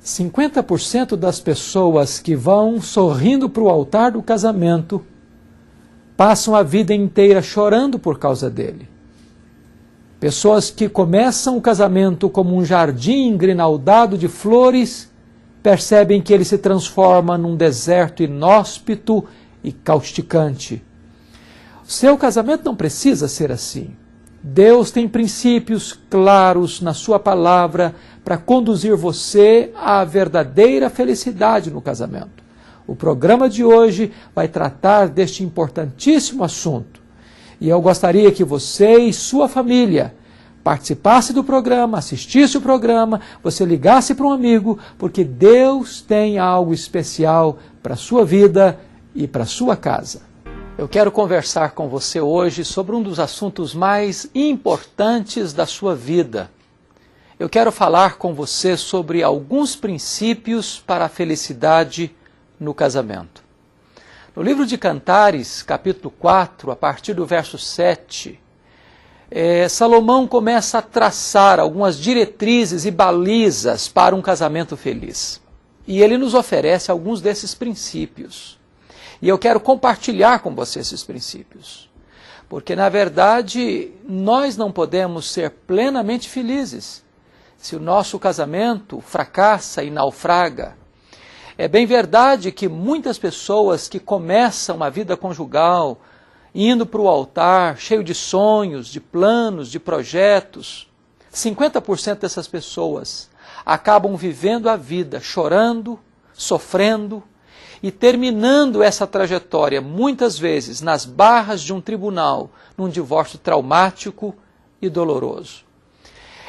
50% das pessoas que vão sorrindo para o altar do casamento passam a vida inteira chorando por causa dele. Pessoas que começam o casamento como um jardim engrinaldado de flores, percebem que ele se transforma num deserto inóspito e causticante. O seu casamento não precisa ser assim. Deus tem princípios claros na sua palavra para conduzir você à verdadeira felicidade no casamento. O programa de hoje vai tratar deste importantíssimo assunto. E eu gostaria que você e sua família participasse do programa, assistisse o programa, você ligasse para um amigo, porque Deus tem algo especial para a sua vida e para a sua casa. Eu quero conversar com você hoje sobre um dos assuntos mais importantes da sua vida. Eu quero falar com você sobre alguns princípios para a felicidade no casamento. No livro de Cantares, capítulo 4, a partir do verso 7, Salomão começa a traçar algumas diretrizes e balizas para um casamento feliz. E ele nos oferece alguns desses princípios. E eu quero compartilhar com você esses princípios. Porque, na verdade, nós não podemos ser plenamente felizes se o nosso casamento fracassa e naufraga. É bem verdade que muitas pessoas que começam a vida conjugal indo para o altar, cheio de sonhos, de planos, de projetos, 50% dessas pessoas acabam vivendo a vida chorando, sofrendo e terminando essa trajetória, muitas vezes, nas barras de um tribunal, num divórcio traumático e doloroso.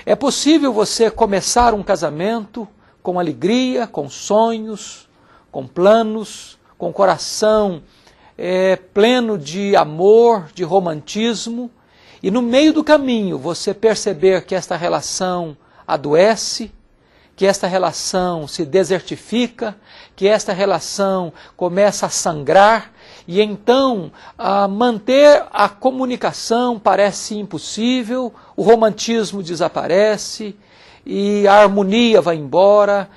É possível você começar um casamento com alegria, com sonhos, com planos, com coração pleno de amor, de romantismo, e no meio do caminho você perceber que esta relação adoece, que esta relação se desertifica, que esta relação começa a sangrar, e então manter a comunicação parece impossível, o romantismo desaparece, e a harmonia vai embora,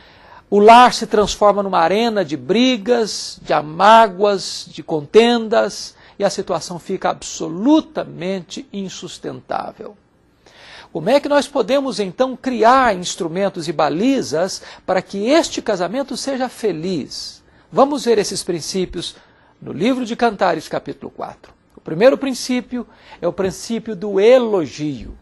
o lar se transforma numa arena de brigas, de mágoas, de contendas, e a situação fica absolutamente insustentável. Como é que nós podemos então criar instrumentos e balizas para que este casamento seja feliz? Vamos ver esses princípios no livro de Cantares, capítulo 4. O primeiro princípio é o princípio do elogio.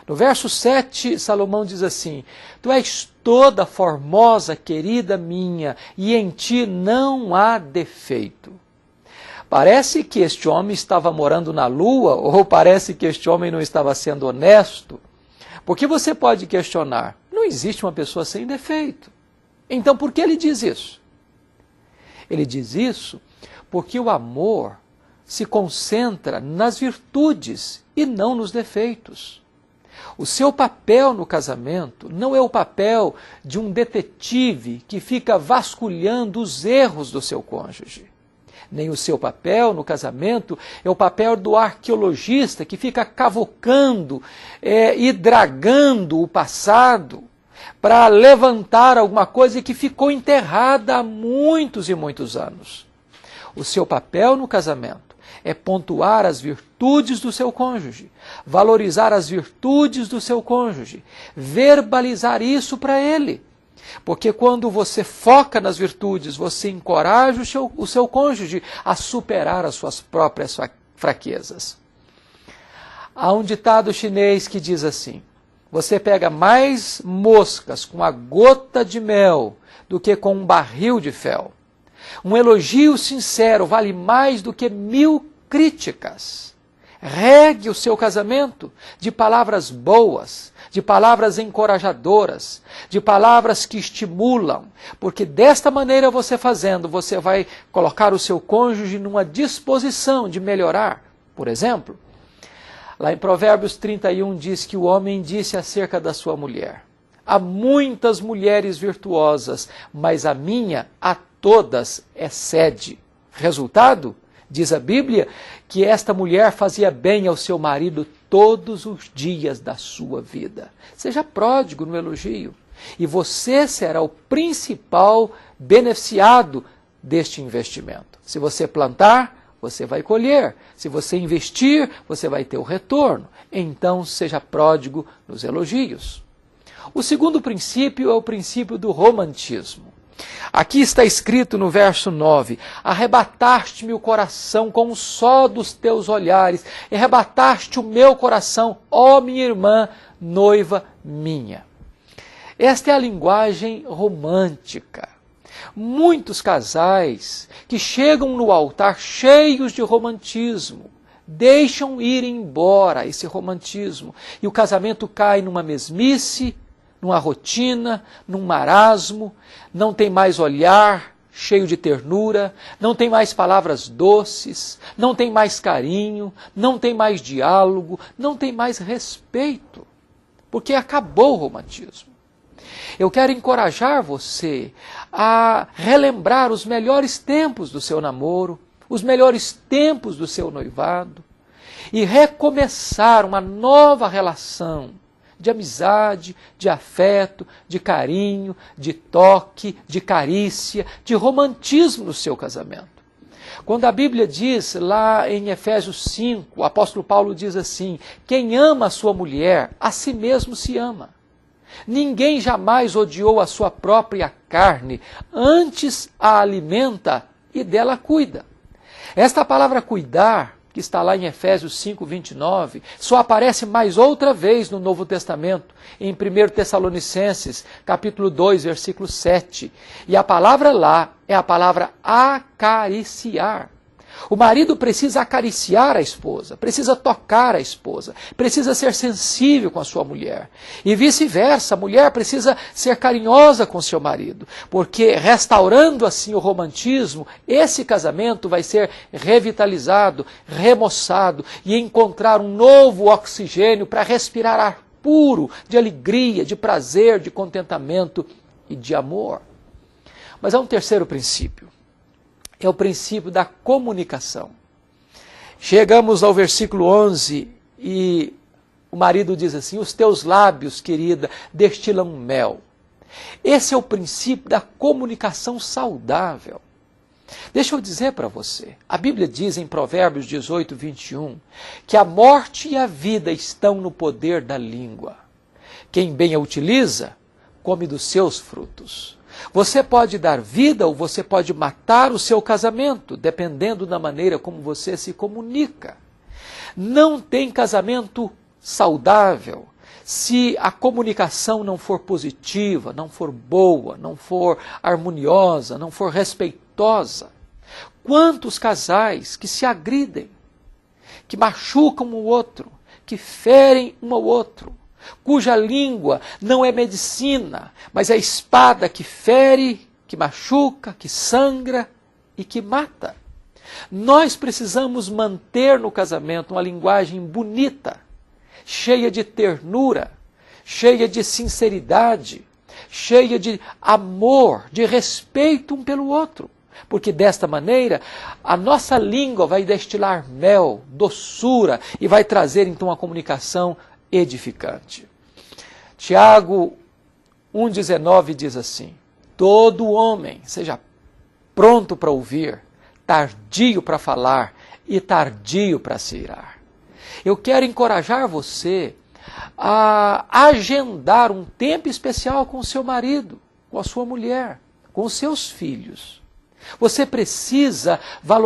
No verso 7, Salomão diz assim: Tu és toda formosa, querida minha, e em ti não há defeito. Parece que este homem estava morando na lua, ou parece que este homem não estava sendo honesto, porque você pode questionar, não existe uma pessoa sem defeito. Então por que ele diz isso? Ele diz isso porque o amor se concentra nas virtudes e não nos defeitos. O seu papel no casamento não é o papel de um detetive que fica vasculhando os erros do seu cônjuge. Nem o seu papel no casamento é o papel do arqueologista que fica cavocando e dragando o passado para levantar alguma coisa que ficou enterrada há muitos e muitos anos. O seu papel no casamento é pontuar as virtudes do seu cônjuge, valorizar as virtudes do seu cônjuge, verbalizar isso para ele. Porque quando você foca nas virtudes, você encoraja o seu cônjuge a superar as suas próprias fraquezas. Há um ditado chinês que diz assim: você pega mais moscas com a gota de mel do que com um barril de fel. Um elogio sincero vale mais do que 1000 críticas. Regue o seu casamento de palavras boas, de palavras encorajadoras, de palavras que estimulam, porque desta maneira você fazendo, você vai colocar o seu cônjuge numa disposição de melhorar. Por exemplo, lá em Provérbios 31 diz que o homem disse acerca da sua mulher: há muitas mulheres virtuosas, mas a minha a todas excede. Resultado? Diz a Bíblia que esta mulher fazia bem ao seu marido todos os dias da sua vida. Seja pródigo no elogio. E você será o principal beneficiado deste investimento. Se você plantar, você vai colher. Se você investir, você vai ter o retorno. Então, seja pródigo nos elogios. O segundo princípio é o princípio do romantismo. Aqui está escrito no verso 9: arrebataste-me o coração com o só dos teus olhares, e arrebataste o meu coração, ó minha irmã, noiva minha. Esta é a linguagem romântica. Muitos casais que chegam no altar cheios de romantismo, deixam ir embora esse romantismo, e o casamento cai numa mesmice, numa rotina, num marasmo, não tem mais olhar cheio de ternura, não tem mais palavras doces, não tem mais carinho, não tem mais diálogo, não tem mais respeito, porque acabou o romantismo. Eu quero encorajar você a relembrar os melhores tempos do seu namoro, os melhores tempos do seu noivado, e recomeçar uma nova relação de amizade, de afeto, de carinho, de toque, de carícia, de romantismo no seu casamento. Quando a Bíblia diz lá em Efésios 5, o apóstolo Paulo diz assim: quem ama a sua mulher, a si mesmo se ama. Ninguém jamais odiou a sua própria carne, antes a alimenta e dela cuida. Esta palavra cuidar, que está lá em Efésios 5, 29, só aparece mais outra vez no Novo Testamento, em 1 Tessalonicenses, capítulo 2, versículo 7. E a palavra lá é a palavra acariciar. O marido precisa acariciar a esposa, precisa tocar a esposa, precisa ser sensível com a sua mulher. E vice-versa, a mulher precisa ser carinhosa com seu marido, porque restaurando assim o romantismo, esse casamento vai ser revitalizado, remoçado e encontrar um novo oxigênio para respirar ar puro de alegria, de prazer, de contentamento e de amor. Mas há um terceiro princípio. É o princípio da comunicação. Chegamos ao versículo 11 e o marido diz assim: os teus lábios, querida, destilam mel. Esse é o princípio da comunicação saudável. Deixa eu dizer para você, a Bíblia diz em Provérbios 18, 21, que a morte e a vida estão no poder da língua. Quem bem a utiliza, come dos seus frutos. Você pode dar vida ou você pode matar o seu casamento, dependendo da maneira como você se comunica. Não tem casamento saudável se a comunicação não for positiva, não for boa, não for harmoniosa, não for respeitosa. Quantos casais que se agridem, que machucam um ao outro, que ferem um ao outro, cuja língua não é medicina, mas é espada que fere, que machuca, que sangra e que mata. Nós precisamos manter no casamento uma linguagem bonita, cheia de ternura, cheia de sinceridade, cheia de amor, de respeito um pelo outro. Porque desta maneira, a nossa língua vai destilar mel, doçura e vai trazer então uma comunicação edificante. Tiago 1,19 diz assim: todo homem seja pronto para ouvir, tardio para falar e tardio para se irar. Eu quero encorajar você a agendar um tempo especial com o seu marido, com a sua mulher, com os seus filhos. Você precisa valorizar